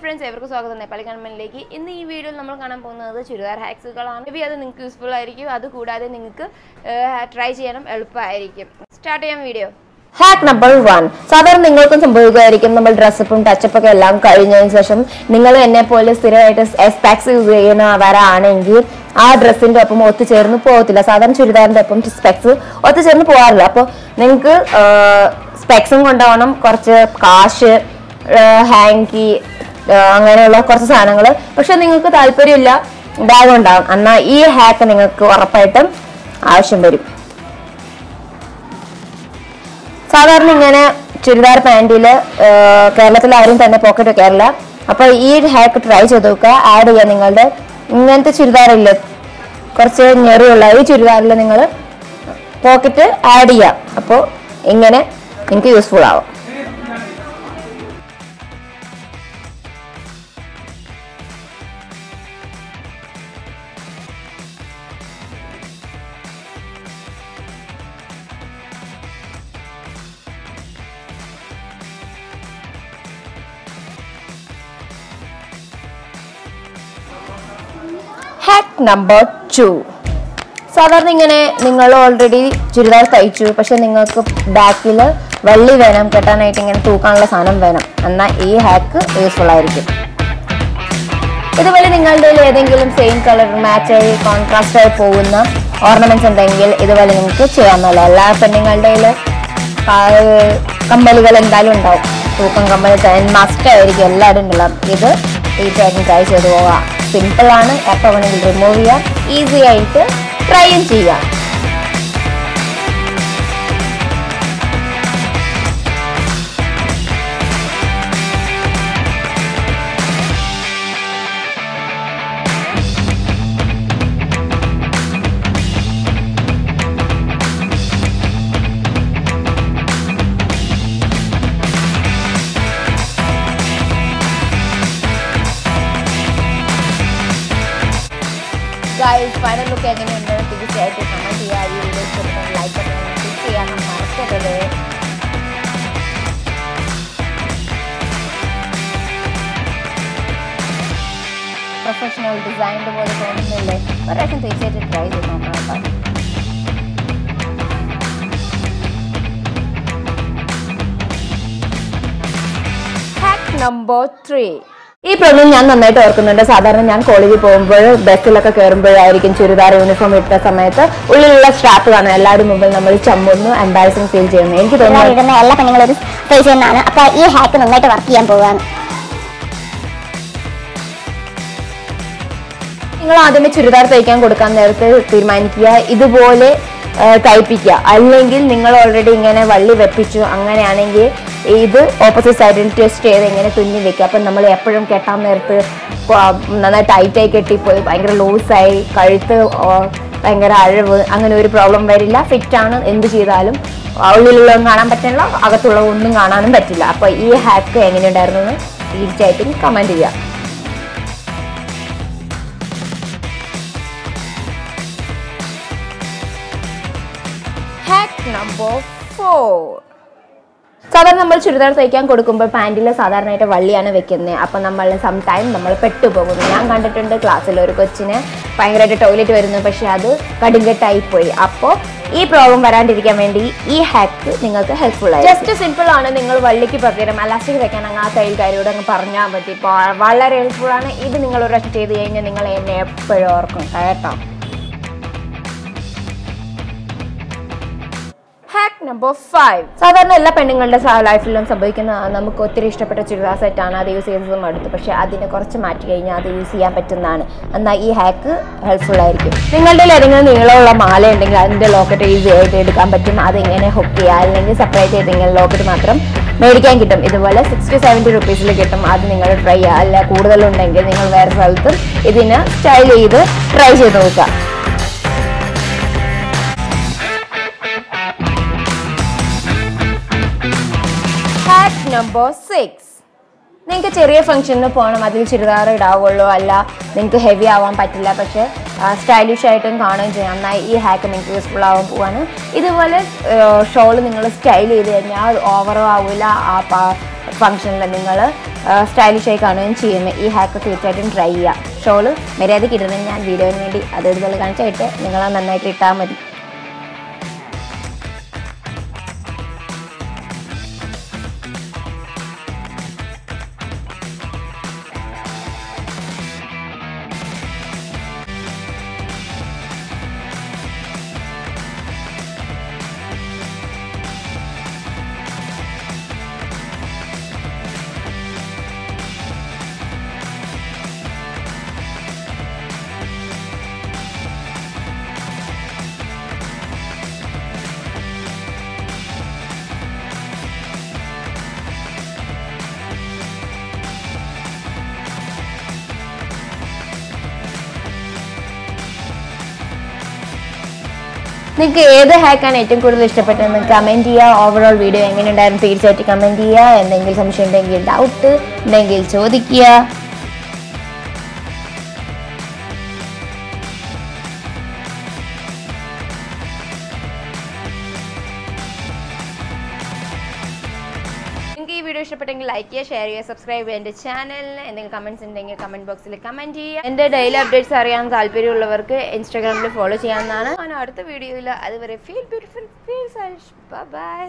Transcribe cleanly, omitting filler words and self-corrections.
friends, everyone welcome to Kanmani. In this video, we will see chudidar hacks. Maybe that is useful. That is try start the video. Hack number 1. Southern Ningle can dress up and touch up a lamb carrying session. Ningle and Nepolis as packs use a vara our dress in the upper cherno potilla, Southern Churidar and the pump specs or the cherno poor lapo. Ningle specs on down, corcher, cash, hanky, angana courses anangle. But she ningle alperilla, bag on down, and now e hacking a core item. Ashimberry. സാധാരണ ഇങ്ങനെ ചുരിദാർ പാന്റിൽ കേരളത്തിൽ ആരും തന്നെ pocket വെക്കാറില്ല. അപ്പോൾ ഈ hack try ചെയ്ത് നോക്കുക. ആഡ് ചെയ്യുക നിങ്ങളുടെ ഇങ്ങനത്തെ ചുരിദാറില്ലേ കുറച്ച് ഞെറിയുള്ള ഈ ചുരിദാറിൽ നിങ്ങൾ പോക്കറ്റ് ആഡ് ചെയ്യുക. അപ്പോൾ ഇങ്ങനെ നിങ്ങൾക്ക് യൂസ്ഫുൾ ആവും. Hack number 2. സാധാരണ ഇങ്ങനെ നിങ്ങൾ ഓൾറെഡി ചുരിദാർ തയ്ച്ചു, പക്ഷെ നിങ്ങൾക്ക് ബാക്കിൽ വള്ളി വേണം കെട്ടാനായിട്ട്, ഇങ്ങനെ തൂക്കാനുള്ള സാധനം വേണം. എന്നാൽ ഈ ഹാക്ക് യൂസ്ഫുൾ ആയിരിക്കും. ഇതുപോലെ നിങ്ങളുടെ ഏതെങ്കിലും സെയിം കളർ മാച്ച് ആയി കോൺട്രാസ്റ്റ് ആയി പോകുന്ന ഓർണമെന്റ്സ് ഉണ്ടെങ്കിൽ ഇതുപോലെ നിങ്ങൾക്ക് ചെയ്യാവുന്നതല്ല. എല്ലാ പെണ്ണുങ്ങളുടെ കമ്മലുകൾ എന്തായാലും ഉണ്ടാവും. തൂക്കം കമ്മൽ മസ്റ്റ് ആയിരിക്കും എല്ലാവരും ഉണ്ടാവും. ഇത് ഈ പാക്കിങ് ട്രൈ ചെയ്ത് പോകാം. സിമ്പിൾ ആണ്. എപ്പോൾ വേണമെങ്കിൽ റിമൂവ് ചെയ്യാം. ഈസി ആയിട്ട് ട്രൈയും ചെയ്യാം. Guys, final look എങ്ങനെയുണ്ട് തീർച്ചയായിട്ടും കമന്റ് ചെയ്യുക. ഈ വീഡിയോ ഇഷ്ടപ്പെട്ടാൽ ലൈക്ക് ബട്ടൺ ക്ലിക്ക് ചെയ്യാൻ മറക്കരുത്. പ്രൊഫഷണൽ ഡിസൈനിന്റെ പോലെ തോന്നുന്നില്ലേ? ഒരു പ്രാവശ്യം തീർച്ചയായിട്ടും ട്രൈ ചെയ്ത് നോക്കണം. Hack number 3. ഈ പ്രോബ്ലം ഞാൻ നന്നായിട്ട് ഓർക്കുന്നുണ്ട്. സാധാരണ ഞാൻ കോളേജിൽ പോകുമ്പോൾ ബസ്സിലൊക്കെ കയറുമ്പോഴായിരിക്കും ചുരിദാർ യൂണിഫോം ഇട്ട സമയത്ത് ഉള്ളിലുള്ള സ്ട്രാപ്പ് കാണാൻ എല്ലാവരും മുമ്പിൽ നമ്മൾ ചമ്മുന്നു, എംബാരസിംഗ് ഫീൽ ചെയ്യുന്നു. എനിക്ക് തോന്നുന്നു എല്ലാ പെണ്ണുങ്ങളും ഒരു ഫേസ് ചെയ്യുന്നതാണ്. അപ്പോൾ ഈ ഹാക്ക് നന്നായിട്ട് വർക്ക് ചെയ്യാൻ പോവുകയാണ്. നിങ്ങൾ ആദ്യമേ ചുരിദാർ തയ്ക്കാൻ കൊടുക്കാൻ നേരത്തെ തീരുമാനിക്കുക ഇതുപോലെ തയ്പ്പിക്കുക. അല്ലെങ്കിൽ നിങ്ങൾ ഓൾറെഡി ഇങ്ങനെ വള്ളി വെപ്പിച്ചു, അങ്ങനെയാണെങ്കിൽ ഇത് ഓപ്പോസിറ്റ് സൈഡിൽ ടെസ്റ്റ് ചെയ്ത് ഇങ്ങനെ തുന്നി വെക്കുക. അപ്പം നമ്മൾ എപ്പോഴും കെട്ടാൻ നേരത്ത് നന്നായി ടൈറ്റായി കെട്ടിപ്പോയി ഭയങ്കര ലൂസായി കഴുത്ത് ഭയങ്കര അഴവ് അങ്ങനെ ഒരു പ്രോബ്ലം വരില്ല. ഫിറ്റാണ്. എന്ത് ചെയ്താലും ഉള്ളിലുള്ളതും കാണാൻ പറ്റില്ല, അകത്തുള്ള ഒന്നും കാണാനും പറ്റില്ല. അപ്പോൾ ഈ ഹാക്ക് എങ്ങനെയുണ്ടായിരുന്നു എന്ന് തീർച്ചയായിട്ടും കമൻറ്റ് ചെയ്യാം. Hack number 4. സാധാരണ നമ്മൾ ചുരിദാർ തയ്ക്കാൻ കൊടുക്കുമ്പോൾ പാൻറ്റിൽ സാധാരണയായിട്ട് വള്ളിയാണ് വെക്കുന്നത്. അപ്പം നമ്മൾ സംടൈം നമ്മൾ പെട്ടുപോകുന്നു. ഞാൻ കണ്ടിട്ടുണ്ട് ക്ലാസ്സിൽ ഒരു കൊച്ചിന് ഭയങ്കരമായിട്ട് ടോയ്ലറ്റ് വരുന്നു, പക്ഷേ അത് കടുങ്കട്ടായിപ്പോയി. അപ്പോൾ ഈ പ്രോബ്ലം വരാണ്ടിരിക്കാൻ വേണ്ടി ഈ ഹാക്ക് നിങ്ങൾക്ക് ഹെൽപ്ഫുൾ ആയി. ജസ്റ്റ് സിമ്പിൾ ആണ്. നിങ്ങൾ വള്ളിക്ക് പകരം അലാസ്റ്റിക് വെക്കാൻ അങ്ങ് ആ തയ്യൽക്കാരോട് അങ്ങ് പറഞ്ഞാൽ മതി. വളരെ ഹെൽപ്ഫുൾ ആണ്. ഇത് നിങ്ങൾ ഒരു പ്രാവശ്യം ചെയ്ത് കഴിഞ്ഞാൽ നിങ്ങൾ എന്നെ എപ്പോഴും ഓർക്കും കേട്ടോ. Hack number 5. സാധാരണ എല്ലാ പെണ്ണുങ്ങളുടെ ലൈഫിലും സംഭവിക്കുന്ന നമുക്ക് ഒത്തിരി ഇഷ്ടപ്പെട്ട ചുരിദാർ സെറ്റാണ്, അത് യൂസ് ചെയ്തതും അടുത്ത്, പക്ഷേ അതിനെ കുറച്ച് മാറ്റി കഴിഞ്ഞാൽ അത് യൂസ് ചെയ്യാൻ പറ്റുന്നതാണ്. എന്നാൽ ഈ ഹാക്ക് ഹെൽപ്ഫുൾ ആയിരിക്കും. നിങ്ങളുടെ ഏതെങ്കിലും നീളമുള്ള മാല ഉണ്ടെങ്കിൽ അതിൻ്റെ ലോക്കറ്റ് ഈസി ആയിട്ട് എടുക്കാൻ പറ്റും. അതിങ്ങനെ ഹുക്ക് ചെയ്യുക, അല്ലെങ്കിൽ സെപ്പറേറ്റ് ചെയ്തെങ്കിൽ ലോക്കറ്റ് മാത്രം മേടിക്കാൻ കിട്ടും. ഇതുപോലെ 60-70 റുപ്പീസിൽ കിട്ടും. അത് നിങ്ങൾ ട്രൈ ചെയ്യുക. അല്ല കൂടുതലുണ്ടെങ്കിൽ നിങ്ങൾ വേറെ സ്ഥലത്തും ഇതിന് സ്റ്റൈൽ ചെയ്ത് ട്രൈ ചെയ്ത് നോക്കുക. നമ്പർ 6. നിങ്ങൾക്ക് ചെറിയ ഫംഗ്ഷനിൽ പോകണം, അതിൽ ചുരിദാർ ഇടാവുള്ളൂ, അല്ല നിങ്ങൾക്ക് ഹെവി ആവാൻ പറ്റില്ല, പക്ഷേ സ്റ്റൈലിഷ് ആയിട്ടും കാണുകയും ചെയ്യാം. എന്നാൽ ഈ ഹാക്ക് നിങ്ങൾക്ക് യൂസ്ഫുൾ ആവാൻ പോവാണ്. ഇതുപോലെ ഷോൾ നിങ്ങൾ സ്റ്റൈൽ ചെയ്ത് കഴിഞ്ഞാൽ ഓവറോ ആവില്ല. ആ ഫംഗ്ഷനിൽ നിങ്ങൾ സ്റ്റൈലിഷായി കാണുകയും ചെയ്യുന്നത്. ഈ ഹാക്ക് തീർച്ചയായിട്ടും ട്രൈ ചെയ്യുക. ഷോള് മര്യാദയ്ക്ക് ഇടണം. ഞാൻ വീഡിയോന് വേണ്ടി അത് ഇതുപോലെ കാണിച്ചായിട്ട് നിങ്ങൾ നന്നായിട്ട് ഇട്ടാൽ മതി. നിങ്ങൾക്ക് ഏത് ഹാക്കാണ് ഏറ്റവും കൂടുതൽ ഇഷ്ടപ്പെട്ടതെന്ന് കമൻറ്റ് ചെയ്യുക. ഓവറോൾ വീഡിയോ എങ്ങനെ ഉണ്ടായിരുന്നു തീർച്ചയായിട്ടും കമൻറ്റ് ചെയ്യുക. എന്തെങ്കിലും സംശയം ഉണ്ടെങ്കിൽ ഡൗട്ട് ഉണ്ടെങ്കിൽ ചോദിക്കുക. നിങ്ങൾക്ക് ഈ വീഡിയോ ഇഷ്ടപ്പെട്ടെങ്കിൽ ലൈക്ക് ചെയ്യുക, ഷെയർ ചെയ്യുക, സബ്സ്ക്രൈബ് ചെയ്യുക. എൻ്റെ ചാനലിന് എന്തെങ്കിലും കമൻറ്റ്സ് ഉണ്ടെങ്കിൽ കമൻറ്റ് ബോക്സിൽ കമൻറ്റ് ചെയ്യുക. എൻ്റെ ഡെയിലി അപ്ഡേറ്റ്സ് അറിയാൻ താല്പര്യമുള്ളവർക്ക് ഇൻസ്റ്റാഗ്രാമിൽ ഫോളോ ചെയ്യാവുന്നതാണ്. അടുത്ത വീഡിയോയിൽ അതുവരെ feel beautiful, feel stylish. By.